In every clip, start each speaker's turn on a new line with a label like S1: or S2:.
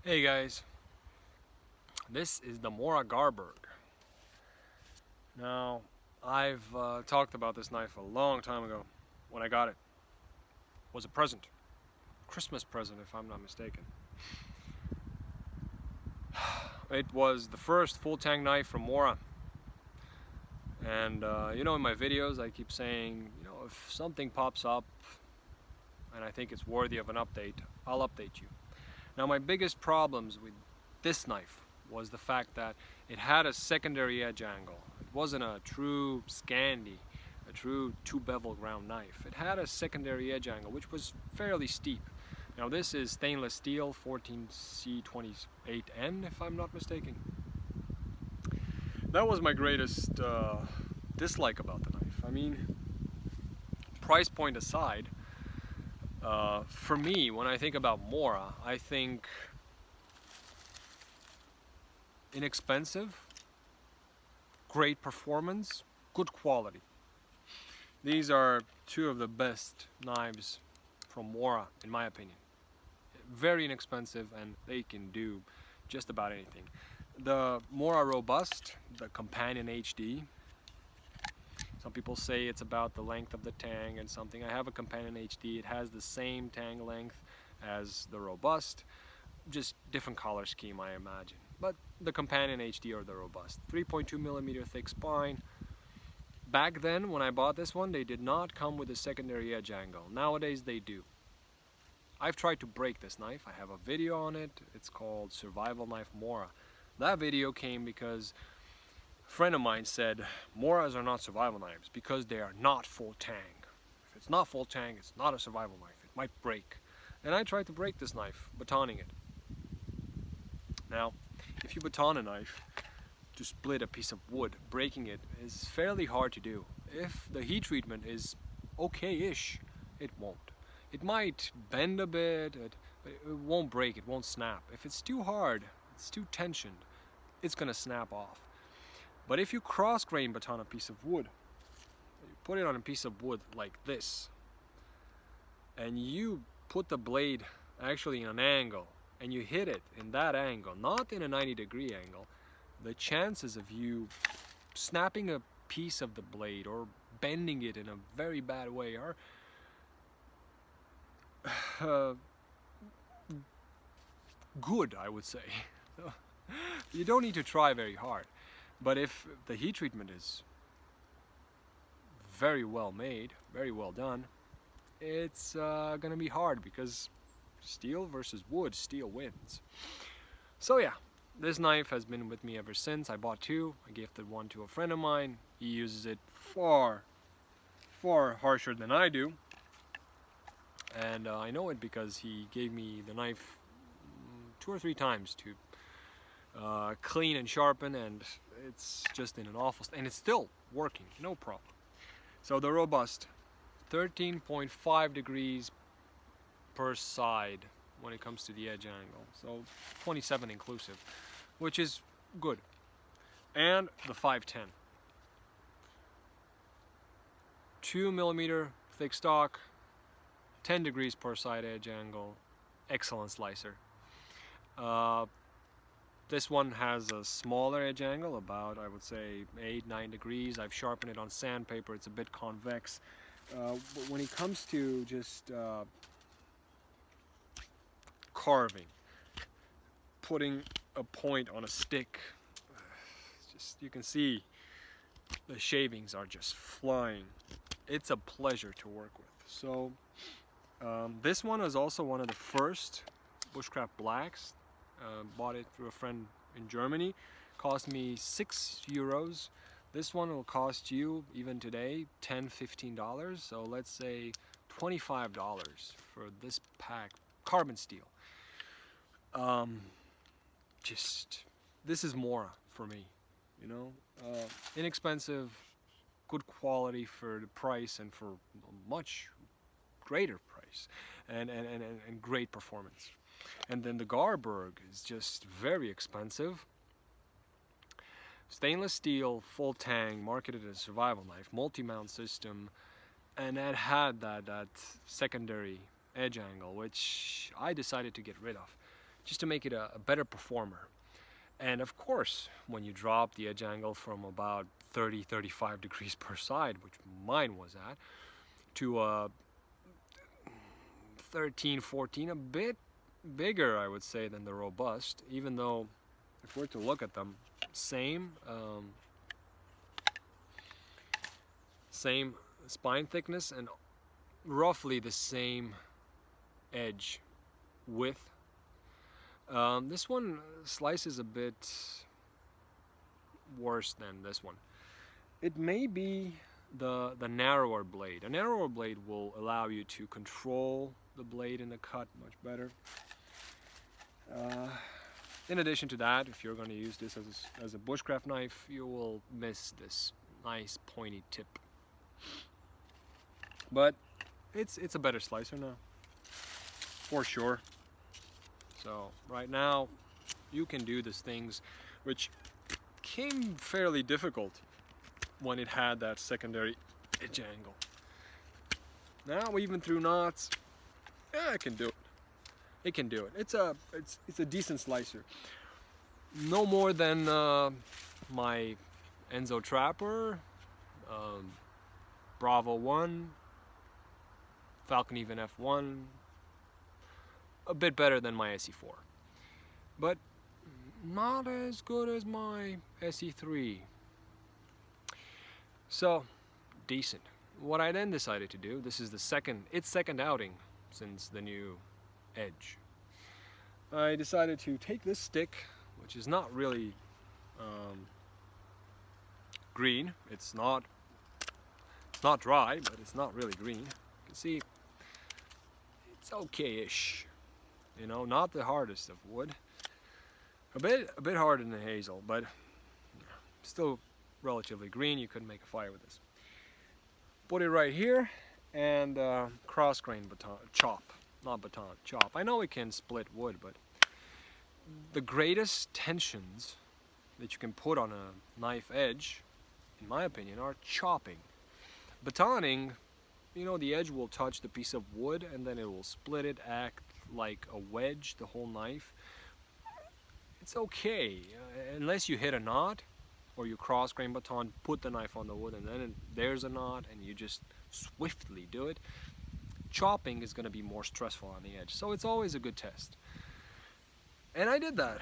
S1: Hey guys, this is the Mora Garberg. Now, I've talked about this knife a long time ago when I got it. It was a present, Christmas present if I'm not mistaken. It was the first full tang knife from Mora. And in my videos I keep saying, if something pops up and I think it's worthy of an update, I'll update you. Now my biggest problems with this knife was the fact that it had a secondary edge angle. It wasn't a true Scandi, a true two bevel ground knife. It had a secondary edge angle which was fairly steep. Now this is stainless steel 14C28N if I'm not mistaken. That was my greatest dislike about the knife. I mean, price point aside, for me, when I think about Mora, I think inexpensive, great performance, good quality. These are two of the best knives from Mora, in my opinion. Very inexpensive and they can do just about anything. The Mora Robust, the Companion HD, some people say it's about the length of the tang and something. I have a Companion HD. It has the same tang length as the Robust, just different color scheme I imagine. But the Companion HD or the Robust. 3.2mm thick spine. Back then when I bought this one, they did not come with a secondary edge angle. Nowadays they do. I've tried to break this knife. I have a video on it. It's called Survival Knife Mora. That video came because a friend of mine said Moras are not survival knives because they are not full tang. If it's not full tang, it's not a survival knife. It might break. And I tried to break this knife, batoning it. Now, if you baton a knife to split a piece of wood, breaking it is fairly hard to do. If the heat treatment is okay-ish, it won't. It might bend a bit, but it won't break, it won't snap. If it's too hard, it's too tensioned, it's gonna snap off. But if you cross-grain baton a piece of wood, you put it on a piece of wood like this, and you put the blade actually in an angle, and you hit it in that angle, not in a 90-degree angle, the chances of you snapping a piece of the blade or bending it in a very bad way are good, I would say. You don't need to try very hard. But if the heat treatment is very well made, very well done, it's gonna be hard because steel versus wood, steel wins. So yeah, this knife has been with me ever since. I bought two. I gifted one to a friend of mine. He uses it far harsher than I do. And I know it because he gave me the knife 2 or 3 times to clean and sharpen, and it's just in an awful state, and it's still working, no problem. So the Robust, 13.5 degrees per side when it comes to the edge angle, so 27 inclusive, which is good. And the 510, 2mm thick stock, 10 degrees per side edge angle, excellent slicer. This one has a smaller edge angle, about I would say 8-9 degrees. I've sharpened it on sandpaper, it's a bit convex. But when it comes to just carving, putting a point on a stick, just you can see the shavings are just flying. It's a pleasure to work with. So this one is also one of the first Bushcraft Blacks. Bought it through a friend in Germany. Cost me €6. This one will cost you, even today, $10–15. So let's say $25 for this pack, carbon steel. This is Mora for me, inexpensive, good quality for the price and for a much greater price, and great performance. And then the Garberg is just very expensive. Stainless steel, full tang, marketed as a survival knife, multi-mount system, and it had that secondary edge angle, which I decided to get rid of. just to make it a better performer. And of course, when you drop the edge angle from about 30-35 degrees per side, which mine was at, to 13-14, a bit bigger, I would say, than the robust, even though if we're to look at them, same spine thickness and roughly the same edge width. This one slices a bit worse than this one. It may be the narrower blade. A narrower blade will allow you to control the blade in the cut much better. In addition to that, if you're going to use this as a bushcraft knife, you will miss this nice pointy tip. But it's a better slicer now, for sure. So right now, you can do these things, which came fairly difficult when it had that secondary edge angle. Now even through knots, yeah, it can do it. It can do it. It's a decent slicer. No more than my Enzo Trapper, Bravo 1, Falcon Even F1. A bit better than my SE4, but not as good as my SE3. So decent. What I then decided to do, this is its second outing since the new Edge. I decided to take this stick, which is not really green. It's not dry, but it's not really green. You can see it's okay-ish. You know, not the hardest of wood. A bit harder than hazel, but still relatively green. You couldn't make a fire with this. Put it right here and cross grain chop. I know it can split wood, but the greatest tensions that you can put on a knife edge, in my opinion, are chopping. Batoning, you know, the edge will touch the piece of wood and then it will split it, act like a wedge, the whole knife. It's okay, unless you hit a knot or you cross grain baton, put the knife on the wood and then there's a knot and you just swiftly do it. Chopping is going to be more stressful on the edge, so it's always a good test. And I did that.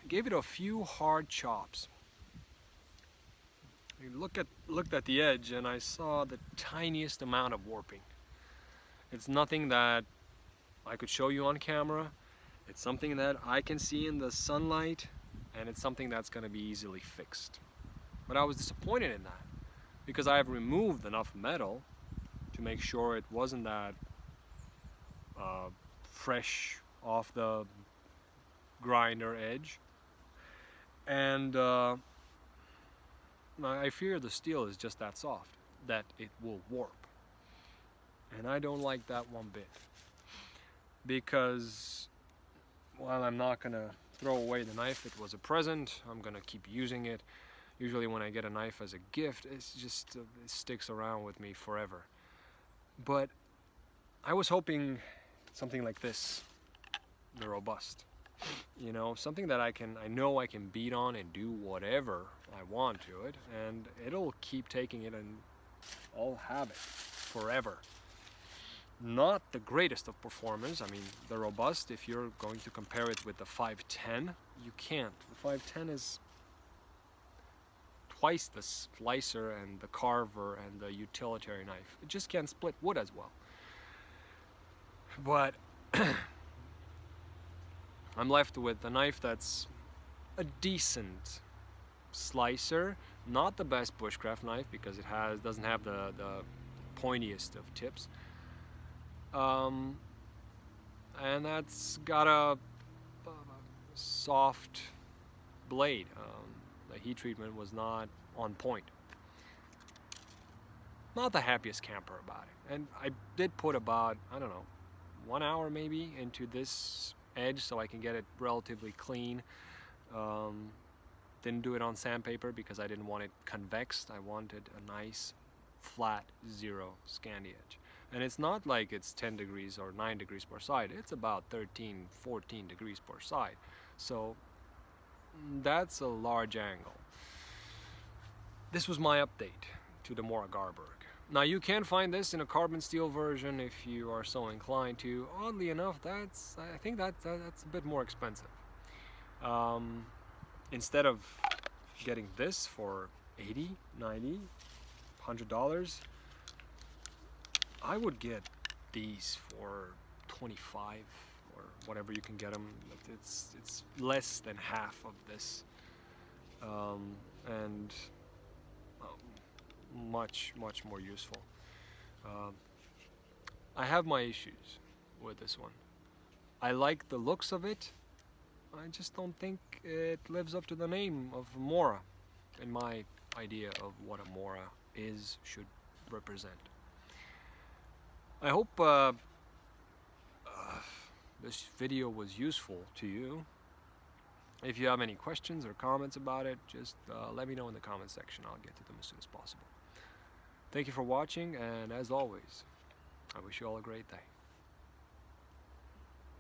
S1: Gave it a few hard chops. I looked at the edge and I saw the tiniest amount of warping. It's nothing that I could show you on camera. It's something that I can see in the sunlight, and it's something that's going to be easily fixed. But I was disappointed in that because I have removed enough metal to make sure it wasn't that fresh off the grinder edge, and I fear the steel is just that soft that it will warp, and I don't like that one bit, because while I'm not gonna throw away the knife, it was a present, I'm gonna keep using it. Usually when I get a knife as a gift, it's just it sticks around with me forever. But I was hoping something like this, the robust, you know, something that I know I can beat on and do whatever I want to it, and it'll keep taking it and I'll have it forever. Not the greatest of performers. I mean, the robust, if you're going to compare it with the 510, you can't. The 510 is twice the slicer and the carver and the utilitarian knife. It just can't split wood as well. But I'm left with a knife that's a decent slicer, not the best bushcraft knife because it doesn't have the pointiest of tips, and that's got a soft blade. The heat treatment was not on point. Not the happiest camper about it, and I did put about, I don't know, 1 hour maybe into this edge so I can get it relatively clean. Didn't do it on sandpaper because I didn't want it convexed. I wanted a nice flat zero Scandi edge, And it's not like it's 10 degrees or 9 degrees per side. It's about 13, 14 degrees per side. So that's a large angle. This was my update to the Mora Garberg. Now you can find this in a carbon steel version if you are so inclined to. Oddly enough, I think that's a bit more expensive. Instead of getting this for $80, $90, $100, I would get these for 25 or whatever you can get them. It's less than half of this, and much more useful. I have my issues with this one. I like the looks of it. I just don't think it lives up to the name of Mora, in my idea of what a Mora should represent. I hope this video was useful to you. If you have any questions or comments about it, just let me know in the comment section. I'll get to them as soon as possible. Thank you for watching, and as always, I wish you all a great day.